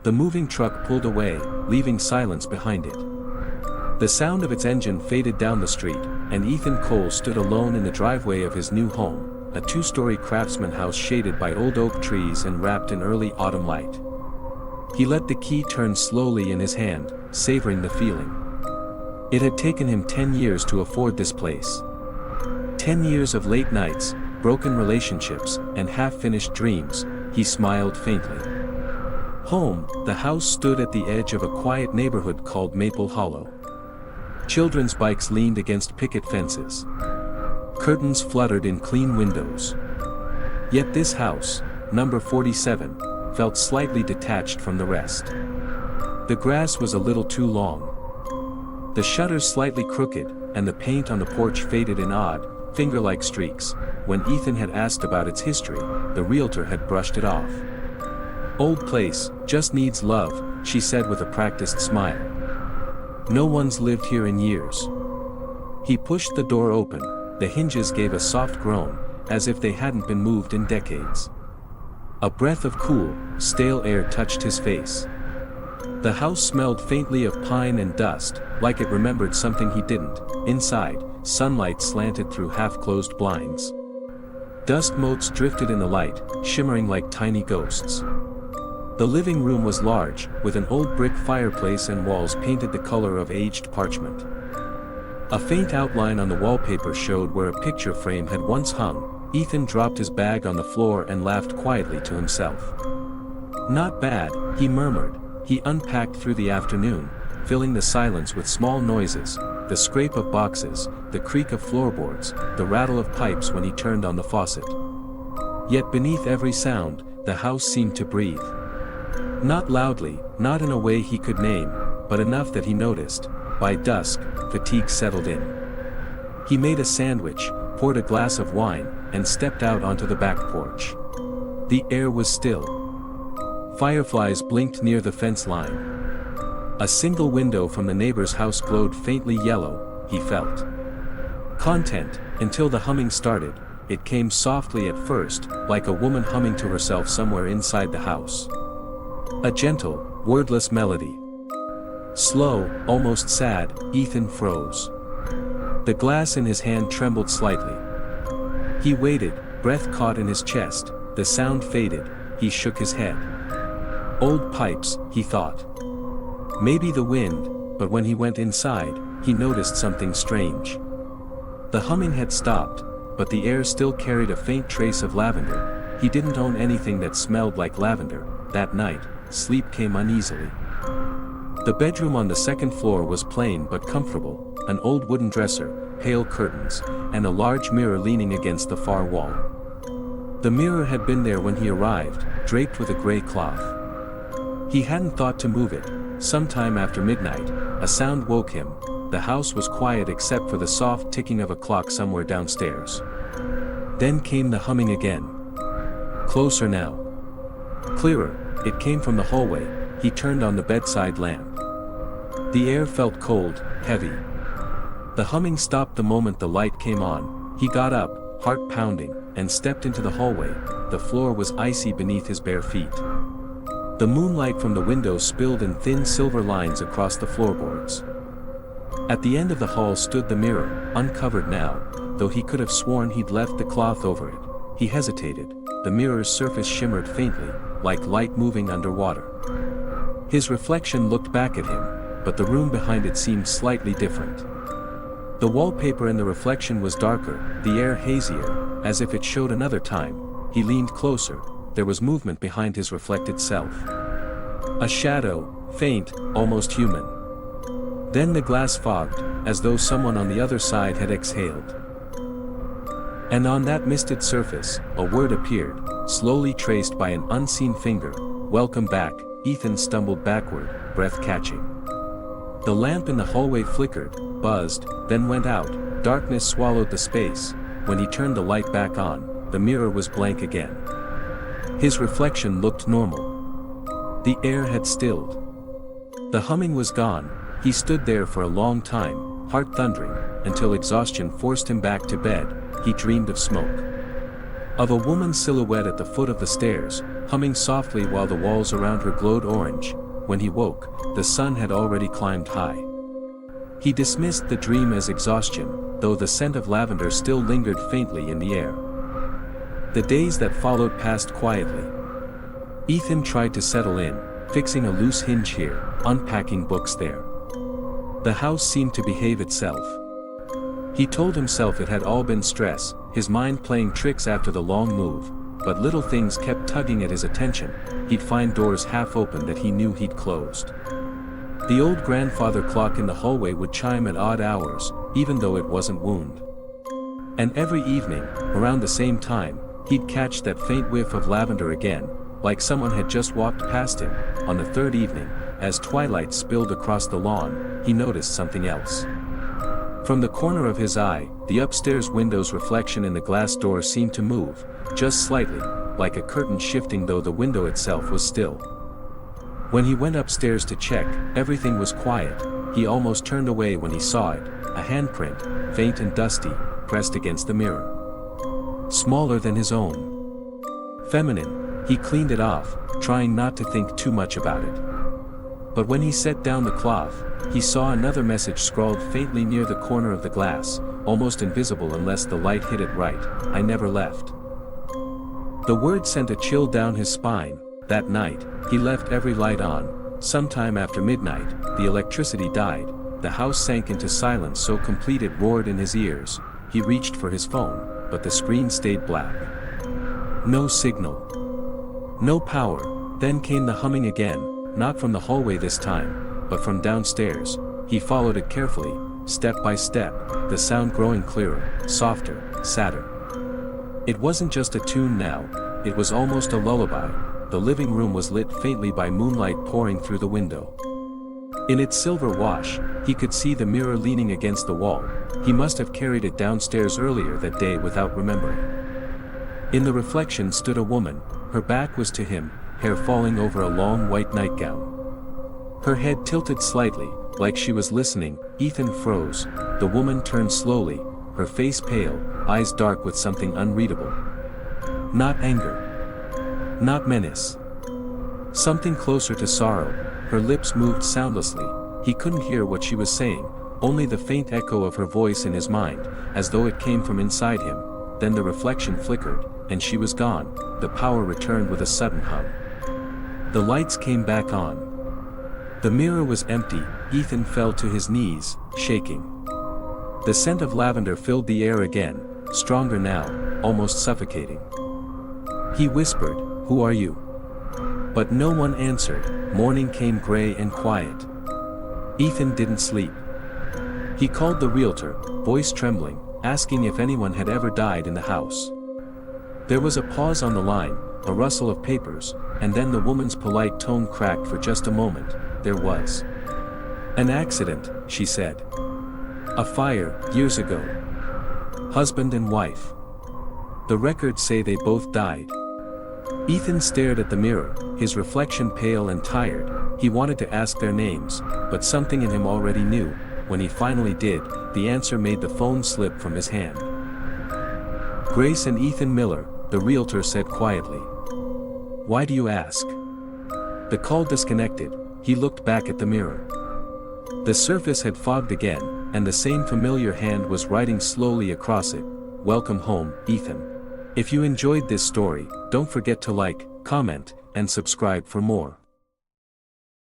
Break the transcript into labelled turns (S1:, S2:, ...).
S1: The moving truck pulled away, leaving silence behind it. The sound of its engine faded down the street, and Ethan Cole stood alone in the driveway of his new home, a two-story craftsman house shaded by old oak trees and wrapped in early autumn light. He let the key turn slowly in his hand, savoring the feeling. It had taken him 10 years to afford this place. 10 years of late nights, broken relationships, and half-finished dreams. He smiled faintly. Home, the house stood at the edge of a quiet neighborhood called Maple Hollow. Children's bikes leaned against picket fences. Curtains fluttered in clean windows. Yet this house, number 47, felt slightly detached from the rest. The grass was a little too long. The shutters slightly crooked, and the paint on the porch faded in odd, finger-like streaks. When Ethan had asked about its history, the realtor had brushed it off. "Old place, just needs love," she said with a practiced smile. "No one's lived here in years." He pushed the door open. The hinges gave a soft groan, as if they hadn't been moved in decades. A breath of cool, stale air touched his face. The house smelled faintly of pine and dust, like it remembered something he didn't. Inside, sunlight slanted through half-closed blinds. Dust motes drifted in the light, shimmering like tiny ghosts. The living room was large, with an old brick fireplace and walls painted the color of aged parchment. A faint outline on the wallpaper showed where a picture frame had once hung. Ethan dropped his bag on the floor and laughed quietly to himself. "Not bad," he murmured. He unpacked through the afternoon, filling the silence with small noises, the scrape of boxes, the creak of floorboards, the rattle of pipes when he turned on the faucet. Yet beneath every sound, the house seemed to breathe. Not loudly, not in a way he could name, but enough that he noticed. By dusk, fatigue settled in. He made a sandwich, poured a glass of wine, and stepped out onto the back porch. The air was still. Fireflies blinked near the fence line. A single window from the neighbor's house glowed faintly yellow, he felt. Content, until the humming started. It came softly at first, like a woman humming to herself somewhere inside the house. A gentle, wordless melody. Slow, almost sad, Ethan froze. The glass in his hand trembled slightly. He waited, breath caught in his chest. The sound faded. He shook his head. Old pipes, he thought. Maybe the wind, but when he went inside, he noticed something strange. The humming had stopped, but the air still carried a faint trace of lavender. He didn't own anything that smelled like lavender. That night, sleep came uneasily. The bedroom on the second floor was plain but comfortable, an old wooden dresser, pale curtains, and a large mirror leaning against the far wall. The mirror had been there when he arrived, draped with a gray cloth. He hadn't thought to move it. Sometime after midnight, a sound woke him. The house was quiet except for the soft ticking of a clock somewhere downstairs. Then came the humming again. Closer now. Clearer. It came from the hallway. He turned on the bedside lamp. The air felt cold, heavy. The humming stopped the moment the light came on. He got up, heart pounding, and stepped into the hallway. The floor was icy beneath his bare feet. The moonlight from the window spilled in thin silver lines across the floorboards. At the end of the hall stood the mirror, uncovered now, though he could have sworn he'd left the cloth over it. He hesitated. The mirror's surface shimmered faintly, like light moving underwater. His reflection looked back at him, but the room behind it seemed slightly different. The wallpaper in the reflection was darker, the air hazier, as if it showed another time. He leaned closer. There was movement behind his reflected self. A shadow, faint, almost human. Then the glass fogged, as though someone on the other side had exhaled. And on that misted surface, a word appeared, slowly traced by an unseen finger. "Welcome back." Ethan stumbled backward, breath catching. The lamp in the hallway flickered, buzzed, then went out. Darkness swallowed the space. When he turned the light back on, the mirror was blank again. His reflection looked normal. The air had stilled. The humming was gone. He stood there for a long time, heart thundering, until exhaustion forced him back to bed. He dreamed of smoke. of a woman's silhouette at the foot of the stairs, humming softly while the walls around her glowed orange. When he woke, the sun had already climbed high. He dismissed the dream as exhaustion, though the scent of lavender still lingered faintly in the air. The days that followed passed quietly. Ethan tried to settle in, fixing a loose hinge here, unpacking books there. The house seemed to behave itself. He told himself it had all been stress, his mind playing tricks after the long move, but little things kept tugging at his attention. He'd find doors half open that he knew he'd closed. The old grandfather clock in the hallway would chime at odd hours, even though it wasn't wound. And every evening, around the same time, he'd catch that faint whiff of lavender again, like someone had just walked past him. On the third evening, as twilight spilled across the lawn, he noticed something else. From the corner of his eye, the upstairs window's reflection in the glass door seemed to move, just slightly, like a curtain shifting, though the window itself was still. When he went upstairs to check, everything was quiet. He almost turned away when he saw it, a handprint, faint and dusty, pressed against the mirror. Smaller than his own. Feminine. He cleaned it off, trying not to think too much about it. But when he set down the cloth, he saw another message scrawled faintly near the corner of the glass, almost invisible unless the light hit it right: "I never left." The word sent a chill down his spine. That night, he left every light on. Sometime after midnight, the electricity died. The house sank into silence so complete it roared in his ears. He reached for his phone, but the screen stayed black. No signal. No power. Then came the humming again, not from the hallway this time, but from downstairs. He followed it carefully, step by step, the sound growing clearer, softer, sadder. It wasn't just a tune now, it was almost a lullaby. The living room was lit faintly by moonlight pouring through the window. In its silver wash, he could see the mirror leaning against the wall. He must have carried it downstairs earlier that day without remembering. In the reflection stood a woman. Her back was to him, hair falling over a long white nightgown. Her head tilted slightly, like she was listening. Ethan froze. The woman turned slowly, her face pale, eyes dark with something unreadable. Not anger. Not menace. Something closer to sorrow. Her lips moved soundlessly. He couldn't hear what she was saying, only the faint echo of her voice in his mind, as though it came from inside him. Then the reflection flickered, and she was gone. The power returned with a sudden hum. The lights came back on. The mirror was empty. Ethan fell to his knees, shaking. The scent of lavender filled the air again, stronger now, almost suffocating. He whispered, "Who are you?" But no one answered. Morning came gray and quiet. Ethan didn't sleep. He called the realtor, voice trembling, asking if anyone had ever died in the house. There was a pause on the line, a rustle of papers, and then the woman's polite tone cracked for just a moment. There was an accident, she said. A fire, years ago. Husband and wife. The records say they both died. Ethan stared at the mirror, his reflection pale and tired. He wanted to ask their names, but something in him already knew. When he finally did, the answer made the phone slip from his hand. Grace and Ethan Miller, the realtor said quietly. Why do you ask? The call disconnected. He looked back at the mirror. The surface had fogged again, and the same familiar hand was writing slowly across it. Welcome home, Ethan. If you enjoyed this story, don't forget to like, comment, and subscribe for more.